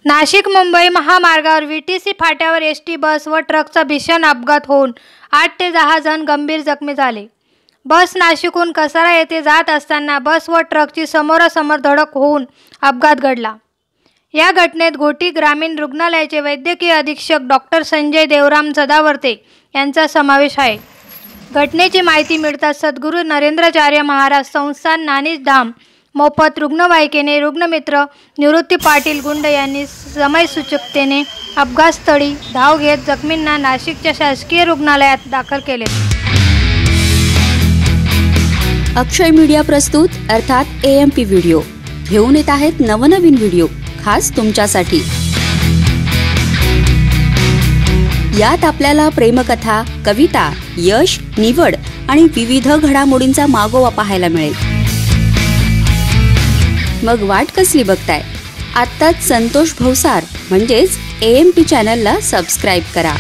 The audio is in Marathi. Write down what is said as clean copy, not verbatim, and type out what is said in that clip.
नाशिक मुंबई महामार्गावर व्हीटीसी फाट्यावर एसटी बस व ट्रकचा भीषण अपघात होऊन 8 ते 10 जण गंभीर जखमी झाले। बस नाशिकहून कसारा येथे जात असताना बस व ट्रकची समोरासमोर धडक होऊन अपघात घडला। या घटनेत घोटी ग्रामीण रुग्णालयाचे वैद्यकीय अधीक्षक डॉक्टर संजय देवराम सदावर्ते यांचा समावेश आहे। घटनेची माहिती मिळताच सद्गुरू नरेंद्राचार्य महाराज संस्थान नानीज धाम मोफत रुग्णवाहिकेने रुग्णमित्र निवृत्ती पाटील गुंड यांनी समयसूचकतेने अपघातस्थळी धाव घेत जखमींना नाशिकच्या शासकीय रुग्णालयात दाखल केले। अक्षय मीडिया प्रस्तुत अर्थात AMP व्हिडिओ घेऊन येत आहेत नवनवीन व्हिडिओ खास तुमच्यासाठी। यात आपल्याला प्रेमकथा, कविता, यश, निवड आणि विविध घडामोडींचा मागोवा पाहायला मिळेल। मग वाट कसली बघताय? आत्ताच संतोष भवसार म्हणजेच AMP चॅनलला सबस्क्राइब करा।